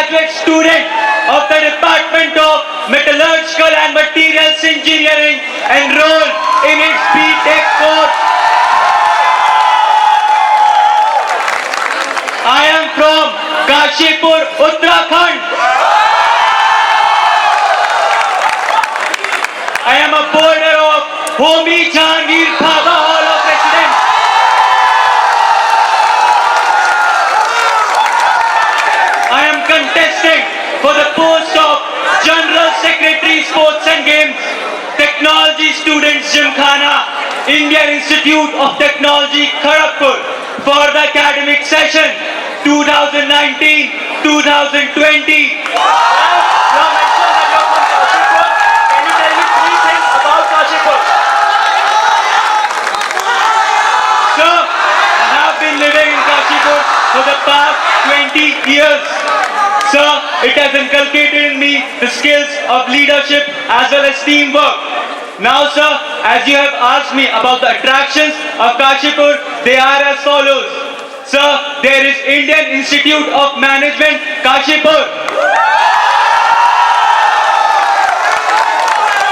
graduate student of the Department of Metallurgical and Materials Engineering enrolled in its B.Tech course. I am from Kashipur, Uttarakhand. I am a boarder of Homi Jahangir Bhabha Hall of Residence. I am contesting for the post of General Secretary Sports and Games, Technology Students Gymkhana, Indian Institute of Technology, Kharagpur, for the academic session 2019-2020. For the past 20 years, sir, it has inculcated in me the skills of leadership as well as teamwork. Now, sir, as you have asked me about the attractions of Kashipur, they are as follows. Sir, there is Indian Institute of Management, Kashipur.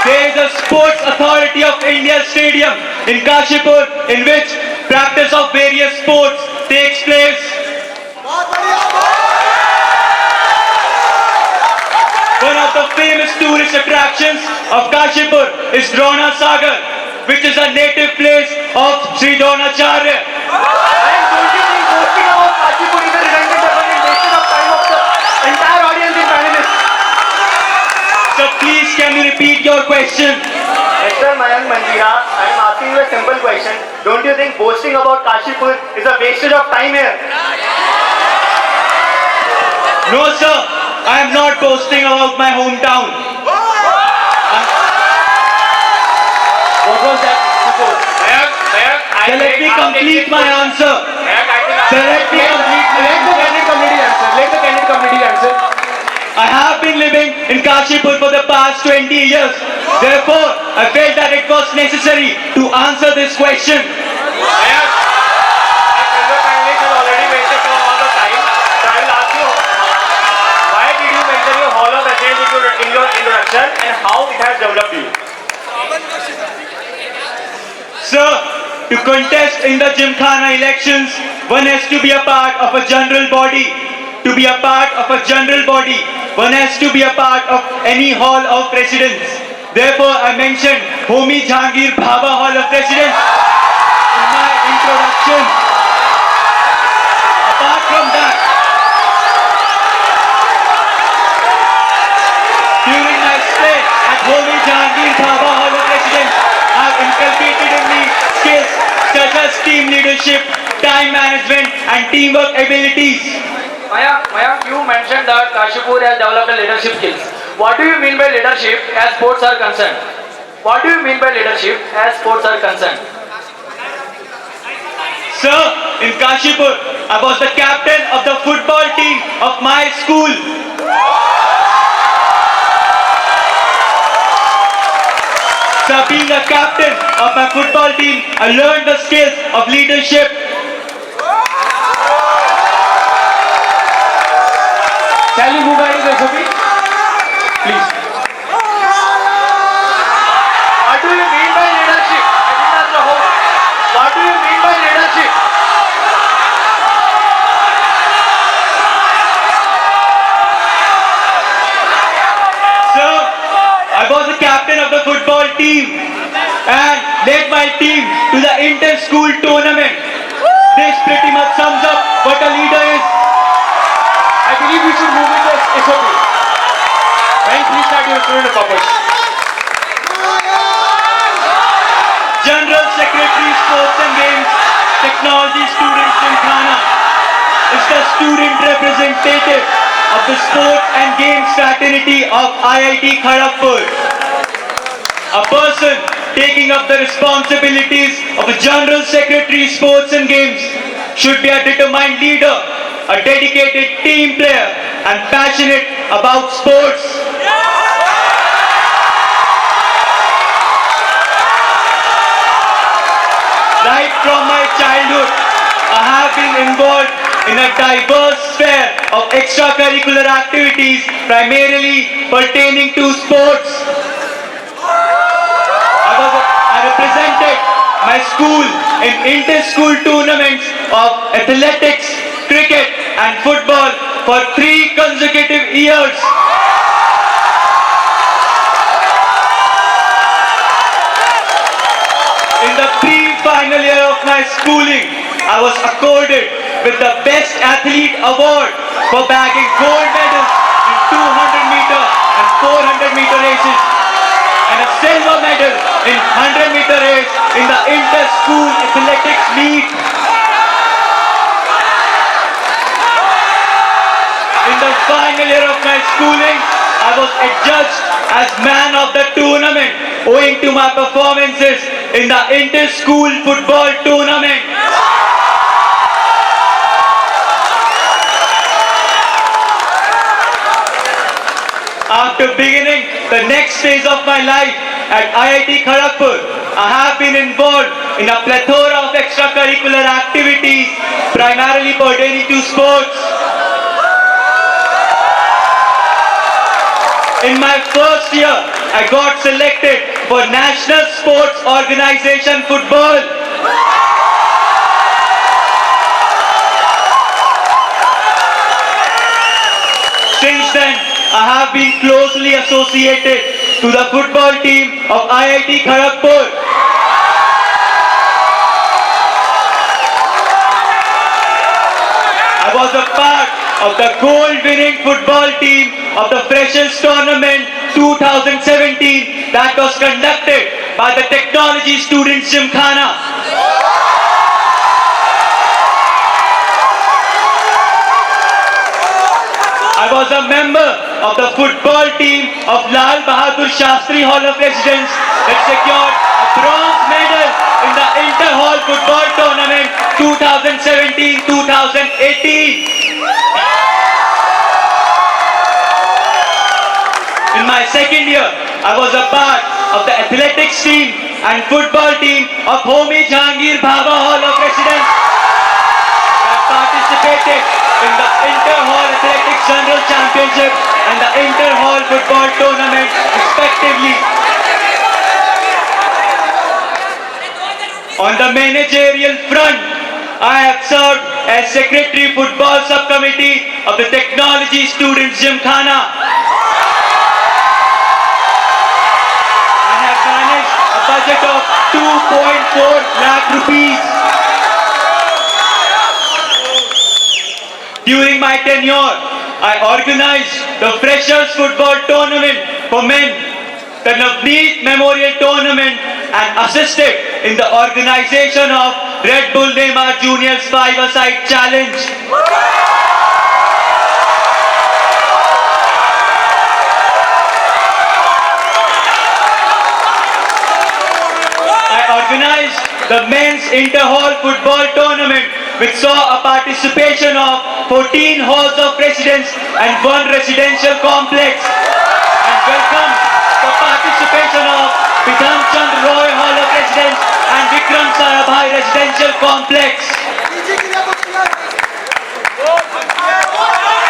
There is a Sports Authority of India Stadium in Kashipur, in which practice of various sports takes place. One of the famous tourist attractions of Kashipur is Drona Sagar, which is a native place of Sri Dronacharya. And don't you think boasting about Kashipur is a redundant weapon and wasted of time of the entire audience and panelists? So please can you repeat your question? Mr. Mayank Manjira, I am asking you a simple question. Don't you think boasting about Kashipur is a wastage of time here? No, sir. I am not boasting about my hometown. What was that? So let me complete my answer. So let me complete my answer. Let the candid community answer. I have been living in Kashipur for the past 20 years. Therefore, I felt that it was necessary to answer this question. And how it has developed you. Sir, to contest in the Gymkhana elections, one has to be a part of a general body. To be a part of a general body, one has to be a part of any hall of residence. Therefore, I mentioned Homi Jahangir Bhabha Hall of Residence in my introduction. Apart from that, during my stay at Homi Jahangir Bhabha Hall of Residence, I have inculcated in me skills such as team leadership, time management, and teamwork abilities. Mayank, you mentioned that Kashipur has developed leadership skills. What do you mean by leadership as sports are concerned? What do you mean by leadership as sports are concerned? Sir, in Kashipur, I was the captain of the football team of my school. So being a captain of my football team, I learned the skills of leadership. Shall we move ahead with SOP? Please. What do you mean by leadership? I think that's the whole. What do you mean by leadership? Sir, I was the captain of the football team and led my team to the inter-school tournament. This pretty much sums up what a leader is. I believe we should move into SOP. Mayank, please start your student purpose. General Secretary Sports and Games, Technology Students Gymkhana is the student representative of the Sport and Games fraternity of IIT Kharagpur. A person taking up the responsibilities of a General Secretary Sports and Games should be a determined leader, a dedicated team player, and passionate about sports. Right from my childhood, I have been involved in a diverse sphere of extracurricular activities primarily pertaining to sports. I represented my school in inter-school tournaments of athletics, cricket and football for 3 consecutive years. In the pre-final year of my schooling, I was accorded with the Best Athlete Award for bagging gold medals in 200-meter and 400-meter races and a silver medal in 100-meter race in the inter-school athletics meet. In the final year of my schooling, I was adjudged as man of the tournament owing to my performances in the inter-school football tournament. After beginning the next phase of my life at IIT Kharagpur, I have been involved in a plethora of extracurricular activities primarily pertaining to sports. In my first year, I got selected for National Sports Organization Football. Since then, I have been closely associated to the football team of IIT Kharagpur. I was a part of the gold-winning football team of the Freshers Tournament 2017 that was conducted by the Technology Students Gymkhana. I was a member of the football team of Lal Bahadur Shastri Hall of Residence that secured a bronze medal in the Inter-Hall Football Tournament 2017-2018. In my second year, I was a part of the athletics team and football team of Homi Jahangir Bhabha Hall of Residence that participated in the Inter-Hall Athletics General Championship and the Inter-Hall Football Tournament respectively. On the managerial front, I have served as Secretary Football Subcommittee of the Technology Students Gymkhana. Budget of 2.4 lakh rupees. During my tenure, I organized the Freshers Football Tournament for men, the Navneet Memorial Tournament and assisted in the organization of Red Bull Neymar Juniors 5-a-side Challenge. Organized the men's inter-hall football tournament which saw a participation of 14 halls of residence and 1 residential complex and welcomed the participation of Bidhan Chand Roy Hall of Residence and Vikram Sarabhai Residential Complex.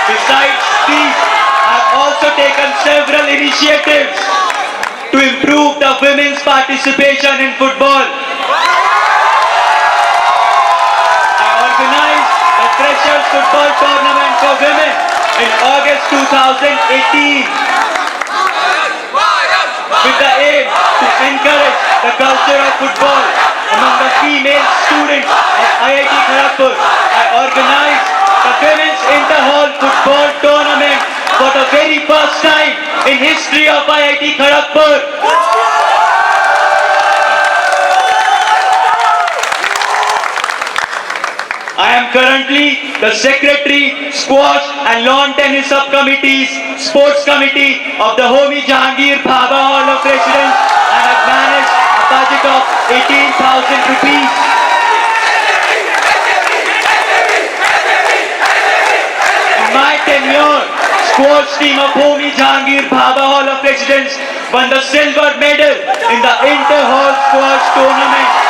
Besides these, I have also taken several initiatives to improve the women's participation in football. I organized the Freshers Football Tournament for women in August 2018 with the aim to encourage the culture of football among the female students at IIT Kharagpur. I organized the Women's Inter-Hall Football Tournament for the very first time in history of IIT Kharagpur. I am currently the Secretary, Squash and Lawn Tennis Subcommittees, Sports Committee of the Homi Jahangir Bhabha Hall of Residence and have managed a budget of 18,000 rupees. In my tenure, sports team of Homi Jahangir Bhabha Hall of Residence won the silver medal in the Inter-Hall Squash Tournament.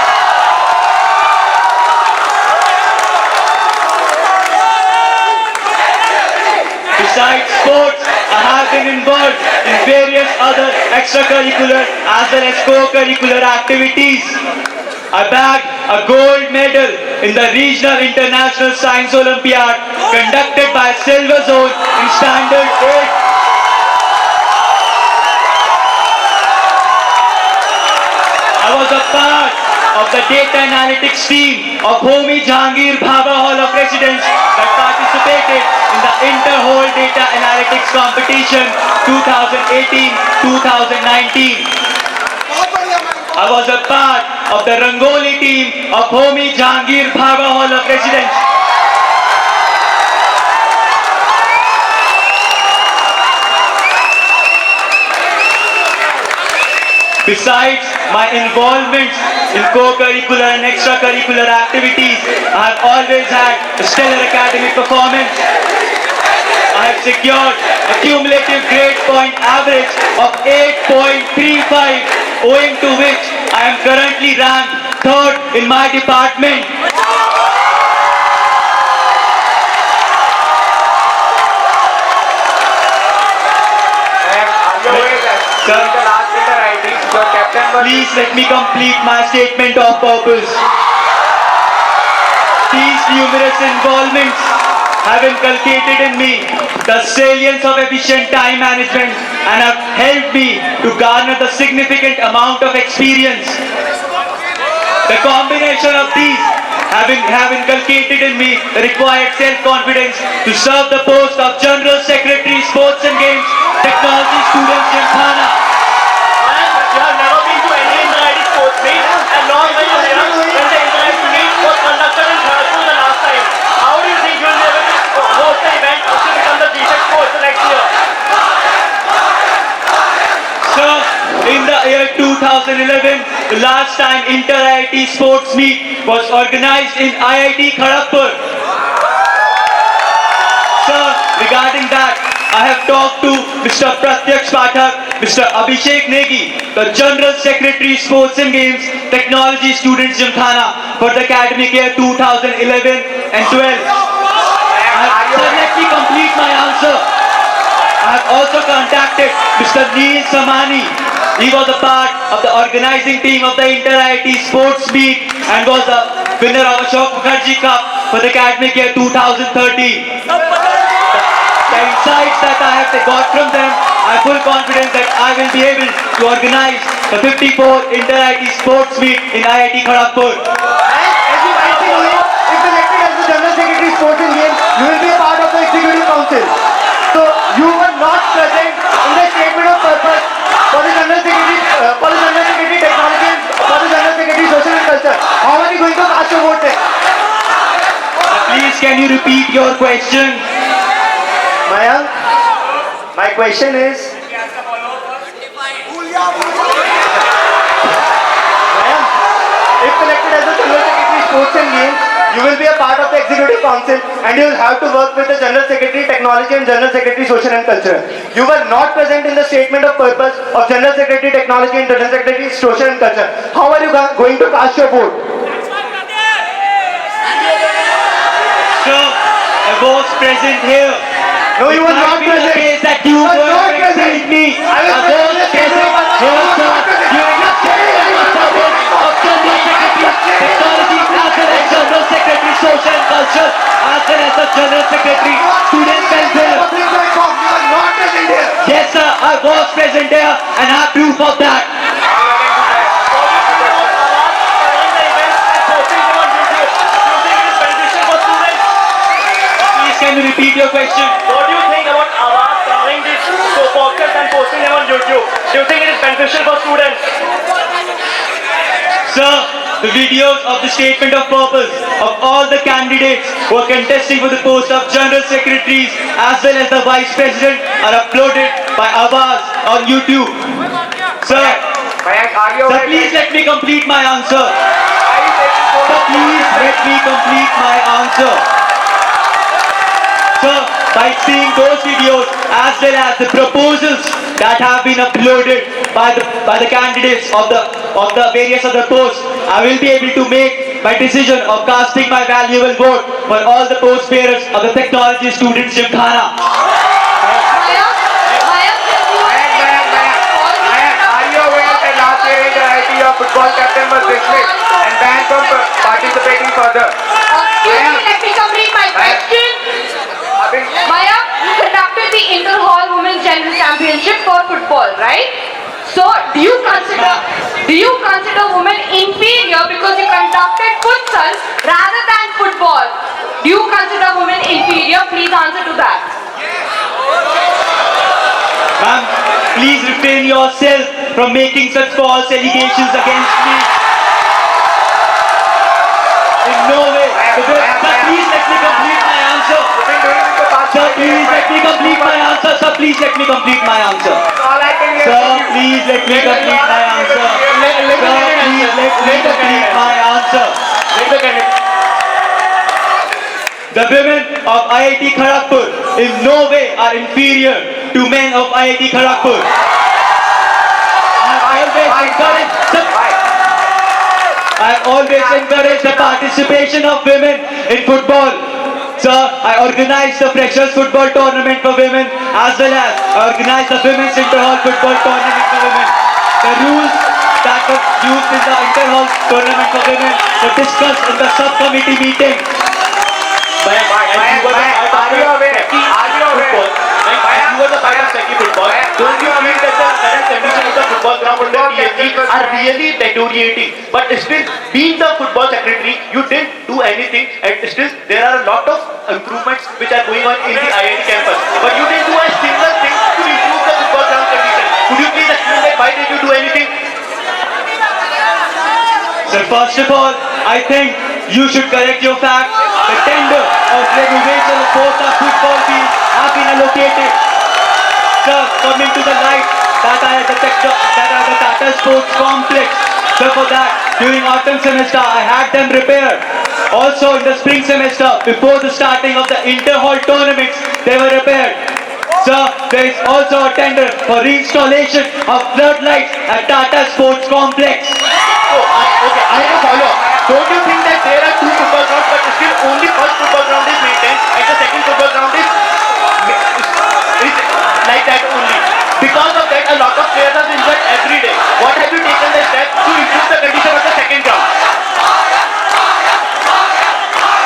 Besides sports, I have been involved in various other extracurricular as well as co-curricular activities. I bagged a gold medal in the Regional International Science Olympiad conducted by Silver Zone in Standard 8. I was a part of the data analytics team of Homi Jahangir Bhabha Hall of Residence that participated in the Inter-Hall Data Analytics Competition 2018-2019. I was a part of the Rangoli team of Homi Jahangir Bhabha Hall of Residence. Besides my involvements in co-curricular and extracurricular activities, I have always had a stellar academic performance. I have secured a cumulative grade point average of 8.35, owing to which I am currently ranked third in my department. Sir, please let me complete my statement of purpose. These numerous involvements have inculcated in me the salience of efficient time management and have helped me to garner the significant amount of experience. The combination of these have inculcated in me the required self-confidence to serve the post of General Secretary, Sports and Games, Technology Students Gymkhana. You have never been to any inter-ID sports meet, and nor were you there when the inter-ID meet was conducted in Kharagpur the last time. How do you think you will be able to host the event to become the GTech Sports the next year? Sir, in the year 2011, the last time Inter-IIT Sports Meet was organized in IIT Kharagpur. Sir, regarding that, I have talked to Mr. Pratyaksh Pathak, Mr. Abhishek Negi, the General Secretary, Sports and Games, Technology Students Gymkhana for the academic year 2011 and 12. Sir, let me complete my answer. I have also contacted Mr. Neil Samani. He was a part of the organizing team of the Inter-IIT Sports Meet and was a winner of Ashok Mukherjee Cup for the academic year 2013. The insights that I have got from them, I have full confidence that I will be able to organize the 54th Inter-IIT Sports Meet in IIT Kharagpur. And as you mentioned earlier, if elected as the General Secretary Sports and Games, you will be a part of the Executive Council. So you were not present in the statement of purpose for the General Secretary, Technology and for the General Secretary Social and Culture. How are you going to cast your vote then? Please can you repeat your question? Mayank, my question is, Mayank, if elected as the General Secretary Sports and Games, you will be a part of the Executive Council and you will have to work with the General Secretary Technology and General Secretary Social and Culture. You were not present in the statement of purpose of General Secretary Technology and General Secretary Social and Culture. How are you going to cast your vote? Sir, I was present here. No, you were not present. Case that you were not present me. I was present here, sir. During the ceremony of General Secretary Technology as well as General Secretary Social and Culture as well as the General Secretary Students Welfare. You were not present here. Yes, sir, I was present here and I have proof of that. Please, can you repeat your question? What do you think about Awaaz covering these podcasts and posting them on YouTube? Do you think it is beneficial for students? Sir, the videos of the statement of purpose of all the candidates who are contesting for the post of General Secretaries as well as the Vice President are uploaded by Awaaz on YouTube. Sir, sir, please let me complete my answer. Sir, please let me complete my answer. Sir, by seeing those videos as well as the proposals that have been uploaded by the candidates of the various other posts, I will be able to make my decision of casting my valuable vote for all the post bearers of the Technology Students Gymkhana. football captain was dismissed and banned from participating further. Excuse me, let me complete my question. Maya, you conducted the Inter-Hall Women's General Championship for football, right? So, do you consider women inferior because you conducted futsal rather than football? Do you consider women inferior? Please answer to that. Ma'am, please refrain yourself from making such false allegations against me. In no way. Sir, please let me complete my answer. Sir, please let me complete my answer. Sir, please let me complete my answer. All I can hear Sir, from you. please let me complete my answer. Sir, please let me complete my answer. Let the candidate. The women of IIT Kharagpur in no way are inferior to men of IIT Kharagpur. I have always encouraged the participation of women in football. Sir, I organized the Freshers Football Tournament for women as well as I organized the Women's Inter-Hall Football Tournament for women. The rules that were used in the Inter-Hall Tournament for women were discussed in the subcommittee meeting. Are you aware? You were the part of Seki football. Don't you feel that the current condition of the football ground in the PSG are really deteriorating? But still, being the football secretary, you didn't do anything, and still there are a lot of improvements which are going on in the IIT campus. But you didn't do a single thing to improve the football ground condition. Could you please explain that why did you do anything? Sir, first of all, I think you should correct your facts. The tender of renovation of both the football fields have been allocated. Sir, coming to the light that are the Tata Sports Complex. Sir, for that, during autumn semester, I had them repaired. Also, in the spring semester, before the starting of the Inter-Hall tournaments, they were repaired. Sir, there is also a tender for reinstallation of floodlights at Tata Sports Complex. Okay, I have a follow-up. Don't you think that there are two football grounds, but still only first football ground is maintained and the second football ground is like that only? Because of that, a lot of players are injured every day. What have you taken the step to improve the condition of the second ground?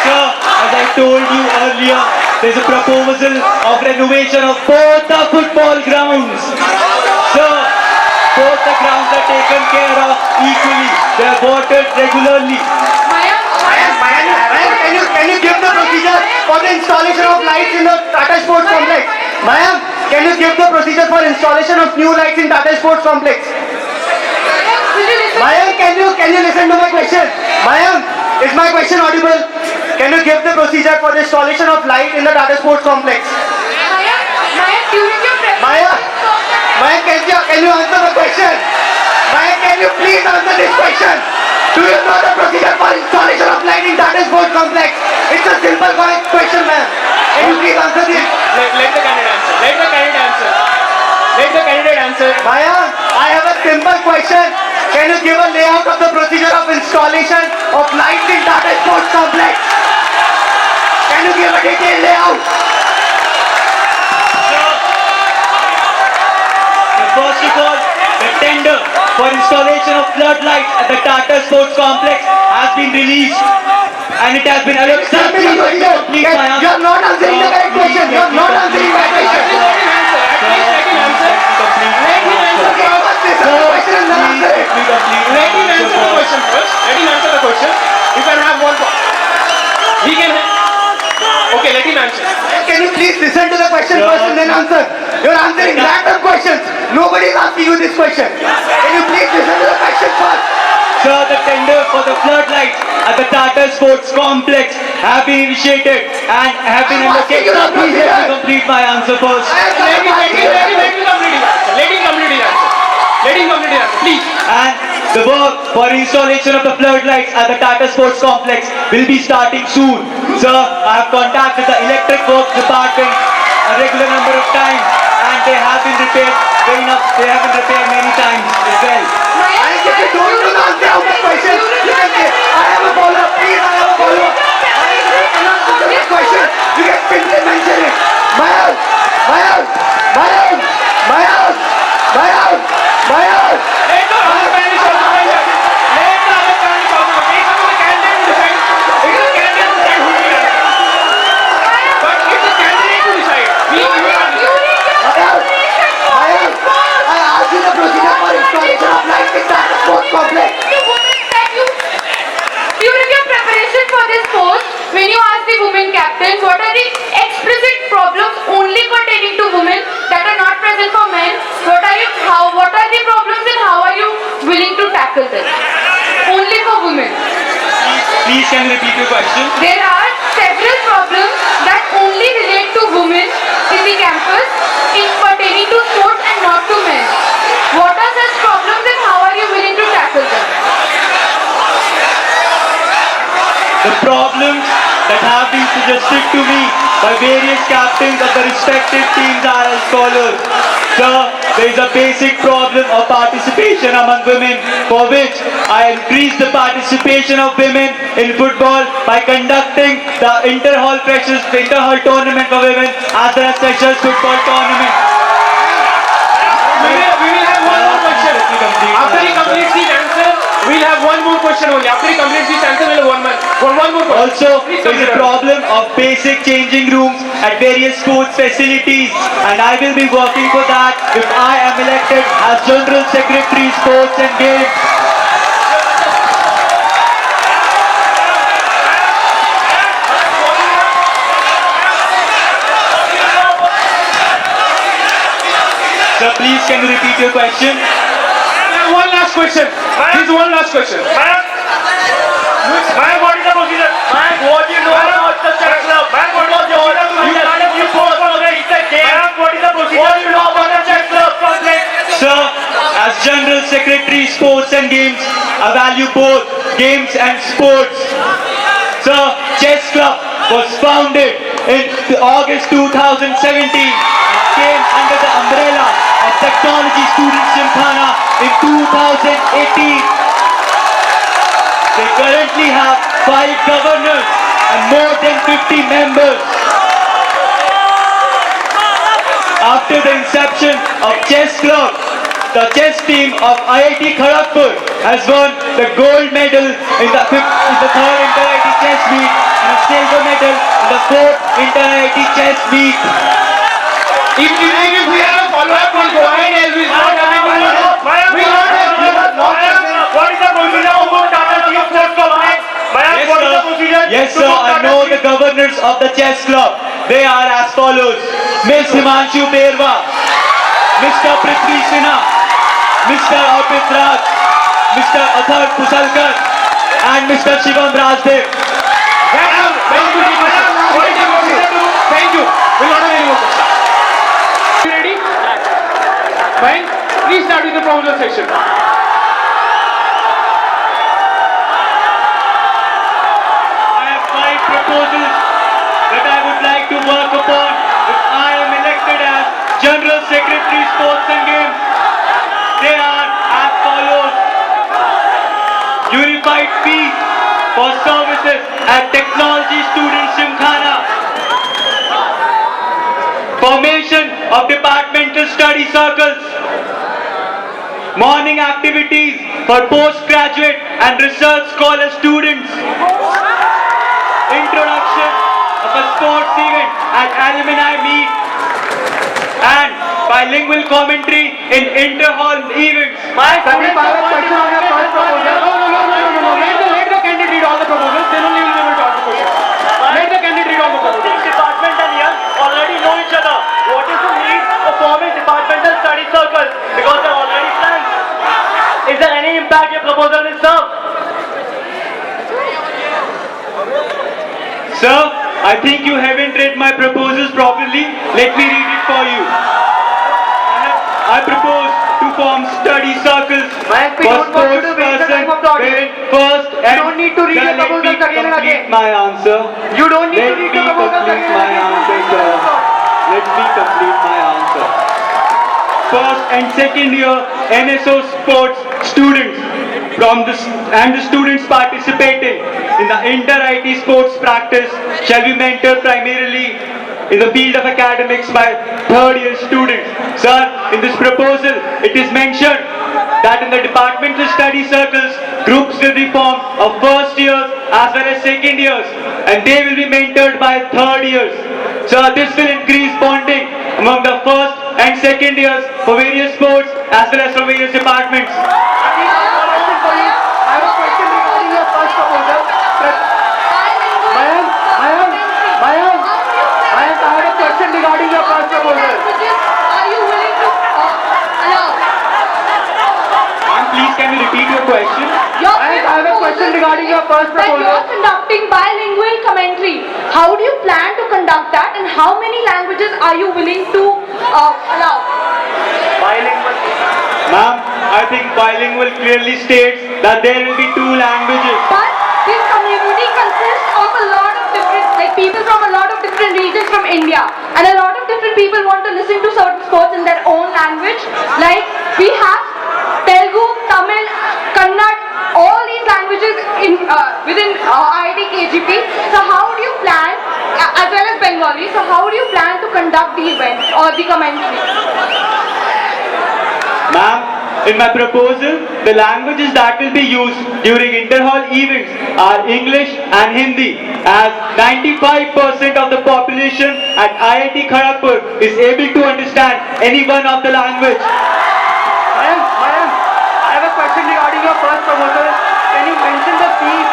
Sir, as I told you earlier, there's a proposal of renovation of both the football grounds. Sir, both the grounds are taken care of equally. They are watered regularly. Maya, Can you give the procedure for the installation of lights in the Tata Sports Complex? Ma'am, can you give the procedure for installation of new lights in Tata Sports Complex? Ma'am, can you listen to my question? Ma'am, is my question audible? Can you give the procedure for the installation of light in the Tata Sports Complex? during your Maya, can you answer the question? Maya, can you please answer this question? Do you know the procedure for installation of light in Tata Sports Complex? It's a simple question, ma'am. Can you please answer this? Let the candidate answer. Let the candidate answer. Let the candidate answer. Maya, I have a simple question. Can you give a layout of the procedure of installation of lights in Tata Sports Complex? Can you give a detailed layout? First of all, the tender for installation of floodlights at the Tata Sports Complex has been released and it has been allocated. Sir, please let me complete my answer. You are not answering the correct question. You are not answering my question. Let him answer. Let him answer. Let him answer the question first. Let him answer the question. You can have one. He can. Okay, let him answer. Can you please listen to the question first and then answer? You're answering random questions. Nobody is asking you this question. Can you please listen to the question first? Sir, the tender for the floodlights at the Tata Sports Complex have been initiated and have been I'm asking allocated. you the Sir, please let me procedure. complete my answer first. Let him complete his answer. Let him complete his answer. Let him complete his answer, please. And the work for installation of the floodlights at the Tata Sports Complex will be starting soon. Sir, I have contacted the Electric Works Department a regular number of times and they have been repaired many times as well. And if you don't know the answer of the question, you can say, I have a follow-up. Please, I have a follow-up. And if you cannot answer this question, you can simply mention it. Mayur, Mayur, Mayur, Mayur, Mayur, Mayur. Let the honorable panelist also mention. tackle them? Only for women. Please can you repeat your question? There are several problems that only relate to women in the campus in pertaining to sports and not to men. What are such problems and how are you willing to tackle them? The problems that have been suggested to me by various captains of the respective teams are as follows. Sir, there is a basic problem of participation among women, for which I increased the participation of women in football by conducting the inter-hall tournament for women as well as Freshers football tournament. We will have one more question. After he completes his answer, we'll have one more question only. After he completes his answer, we'll have one more question. Also, Please there is a consider. problem of basic changing rooms at various sports facilities, and I will be working for that if I am elected as General Secretary, Sports and Games. Sir, please can you repeat your question? And one last question. This is one last question. Ma'am, what is the procedure? Ma'am, what do you know about the chess club? Ma'am, what is the procedure? You started your post for the game. Ma'am, what is the procedure? What do you know about the chess club? Sir, as General Secretary, Sports and Games, I value both games and sports. Sir, Chess Club was founded in August 2017 and came under the umbrella of Technology Students Gymkhana in 2018. They currently have 5 governors and more than 50 members. After the inception of Chess Club, the chess team of IIT Kharagpur has won the gold medal in the 3rd Inter-IIT Chess Meet and a silver medal in the 4th Inter-IIT Chess Meet. If we have a follow-up, we'll go ahead as we'll not have anyone. We'll not have What is the procedure of Tata Steel Sports Club? Ma'am, Yes, what is the sir. procedure? Yes, sir. I know the governors of the chess club. They are as follows: Miss Himanshu Berwa, Mr. Prithvi Sinha, Mr. Arpit Raj, Mr. Athar Pusalkar, and Mr. Shivam Rajdev. Thank you. We'll not have any more questions. You ready? Fine. Please start with the proposal section. I have 5 proposals that I would like to work upon if I am elected as General Secretary, Sports and Games. They are as follows: unified fees for services at Technology Students Gymkhana, formation of departmental study circles, morning activities for postgraduate and research scholar students, introduction of a sports event at alumni meet, and bilingual commentary in inter-hall events. Let the candidate read all the proposals, then only we'll be able to answer questions. Let the candidate read all the proposals. Department and young already know each other. What is the need of forming departmental study circles? Because they're already planned. Is there any impact your proposal will serve? Sir, I think you haven't read my proposals properly. Let me read it for you. I propose to form study circles Mayank, we for don't want you to waste the time of the audience. First, You don't need to read Sir, your proposals let me again and complete again. my answer. You don't need to Let read me the proposals complete again my and again. answer, sir. Let me complete my answer. First and second year NSO sports students and the students participating in the inter-IT sports practice shall be mentored primarily in the field of academics by third year students. Sir, in this proposal, it is mentioned that in the departmental study circles, groups will be formed of first years as well as second years, and they will be mentored by third years. Sir, this will increase bonding among the first and second years for various sports as well as for various departments. I have a question regarding your first proposal. Mayank, I have a question regarding your first proposal. Are you willing to allow? Ma'am, please can you repeat your question? I have a question regarding your first That proposal. you're conducting bilingual commentary. How do you plan to conduct that, and how many languages are you willing to allow? Ma'am, I think bilingual clearly states that there will be 2 languages. But this community consists of a lot of different, like people from a lot of different regions from India, and a lot of different people want to listen to certain sports in their own language. Like we have Telugu, Tamil, Kannada, all these languages in within IIT KGP. So how do you plan, as well as Bengali? So how do you plan to conduct the event or the commentary? Ma'am, in my proposal, the languages that will be used during inter-hall events are English and Hindi, as 95% of the population at IIT Kharagpur is able to understand any one of the language. Ma'am, I have a question regarding your first proposal. Can you mention the fees?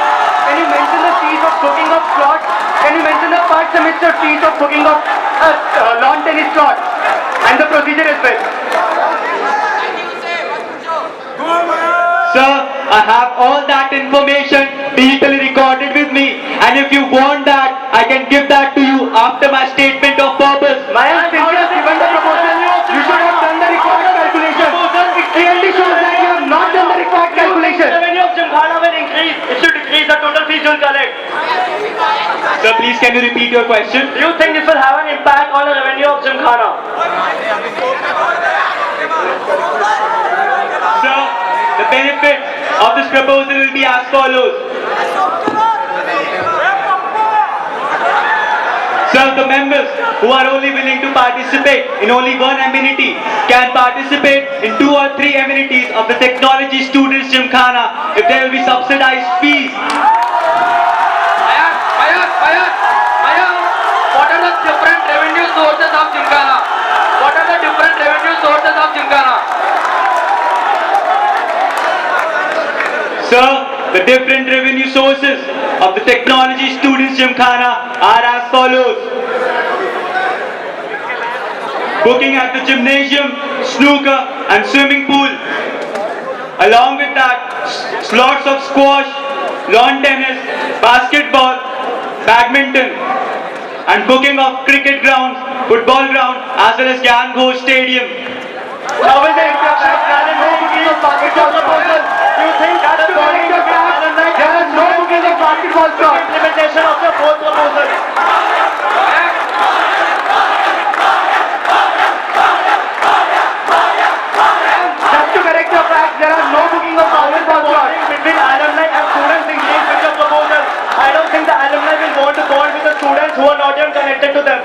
Can you mention the fees of booking of slots? Can you mention the first semester fees of booking of lawn tennis slot and the procedure as well? Sir, I have all that information digitally recorded with me, and if you want that, I can give that to you after my statement of purpose. Ma'am, since you have given the proposal, you should have done the required calculation. It clearly shows that you have not done the required calculation. Revenue of Gymkhana will increase. It should decrease the total fees you will collect. Sir, please can you repeat your question? Do you think this will have an impact on the revenue of Gymkhana? Sir, the benefits of this proposal will be as follows. Sir, the members who are only willing to participate in only one amenity can participate in 2 or 3 amenities of the Technology Students Gymkhana if there will be subsidized fees. Mayank, what are the different revenue sources of Gymkhana? What are the different revenue sources of Gymkhana? Sir, the different revenue sources of the Technology Students Gymkhana are as follows. Booking at the gymnasium, snooker and swimming pool. Along with that, slots of squash, lawn tennis, basketball, badminton, and booking of cricket grounds, football ground as well as Gyan Ghosh Stadium. How is the impact? There is no booking of basketball proposal. You think that the body of there is no booking of basketball slot. Implementation of the fourth proposal. Just to correct your facts, there are no booking of basketball slot. Between alumni and students engaged with the proposal. I don't think the alumni will want to bond with the students who are not even connected to them.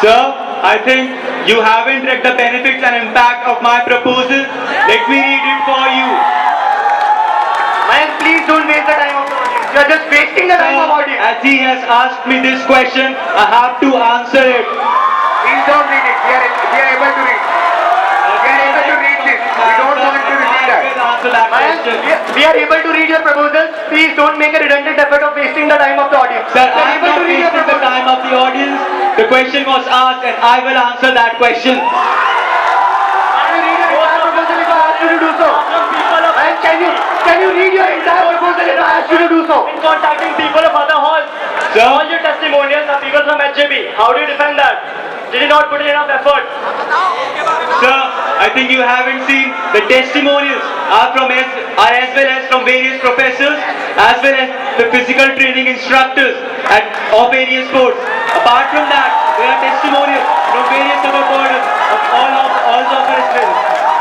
Sir, I think you haven't read the benefits and impact of my proposal. Let me read it for you. Man, please don't waste the time of the audience. You are just wasting the time of audience. As he has asked me this question, I have to answer it. Please don't read it. We are able to read. We are able to read this. We don't want to repeat I will that. answer that question. We are able to read your proposal. Please don't make a redundant effort of wasting the time of the audience. Sir, We are I am able not to read your wasting the proposal. time of the audience. The question was asked and I will answer that question. Can you read your entire proposal if I ask you to do so? And can you read your entire proposal if I ask you to do so? In contacting people of other halls, Sir? all your testimonials are people from HJB. How do you defend that? Did you not put in enough effort? Sir, I think you haven't seen the testimonials are as well as from various professors as well as the physical training instructors of various sports. Apart from that, there are testimonials from various other borders of all of our students.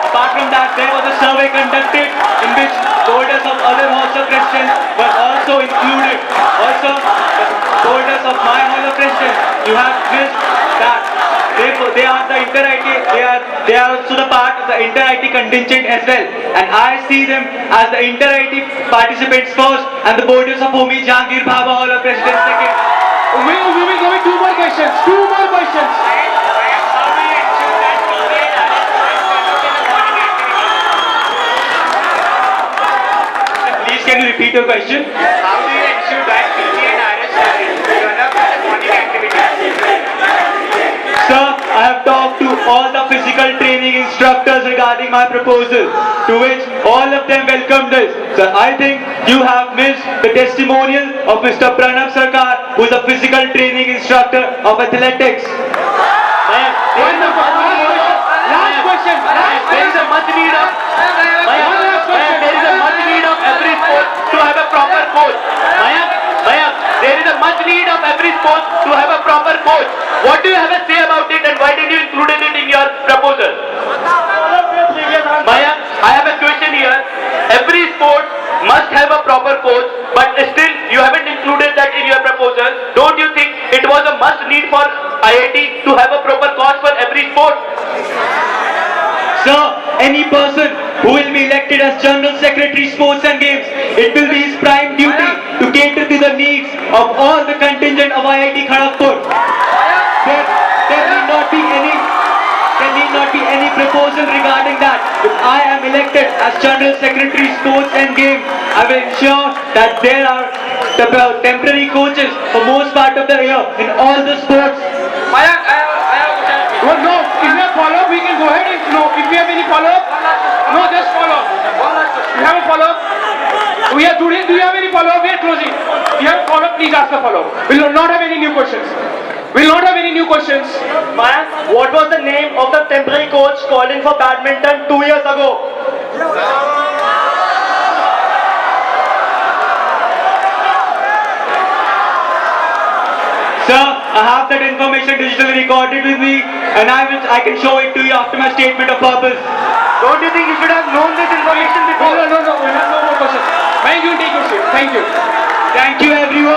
Apart from that, there was a survey conducted in which borders of other halls of residence were also included. Also, the borders of my hall of residence, you have missed that. They are the inter-IT, they are also the part of the inter-IT contingent as well. And I see them as the inter-IT participants first and the borders of Homi Jahangir Bhabha Hall of Residence second. We will go with 2 more questions. 2 more questions. Please can you repeat your question? How do you ensure that PT and RS develop morning activities? Sir, I have talked to all the physical training instructors regarding regarding my proposal, to which all of them welcomed this. So I think you have missed the testimonial of Mr. Pranav Sarkar, who is a physical training instructor of athletics. Mayank, there is a Last question. there is a much need of there is a much need of every sport to have a proper coach. Mayank, there is a much need of every sport to have a proper coach. What do you have to say about it, and why did you include it in your proposal? Mayank, I have a question here. Every sport must have a proper coach, but still you haven't included that in your proposal. Don't you think it was a must need for IIT to have a proper coach for every sport? Sir, any person who will be elected as General Secretary Sports and Games, it will be his prime duty to cater to the needs of all the contingent of IIT Kharagpur. There need not be any proposal regarding that. If I am elected as General Secretary Sports and Games, I will ensure that there are temporary coaches for most part of the year in all the sports. Mayank, I have a question. Well, no, if you have follow-up, we can go ahead and no. If you have any follow-up, no, just follow-up. You have a follow-up? Do you have any follow-up? We are closing. If you have follow-up, please ask the follow-up. We will not have any new questions. We will not have any new questions. Mayank, what was the name of the temporary coach called in for badminton 2 years ago? Sir, I have that information digitally recorded with me, and I can show it to you after my statement of purpose. Don't you think you should have known this information before? No, we have no more questions. Mayank, you take your seat. Thank you. Thank you everyone.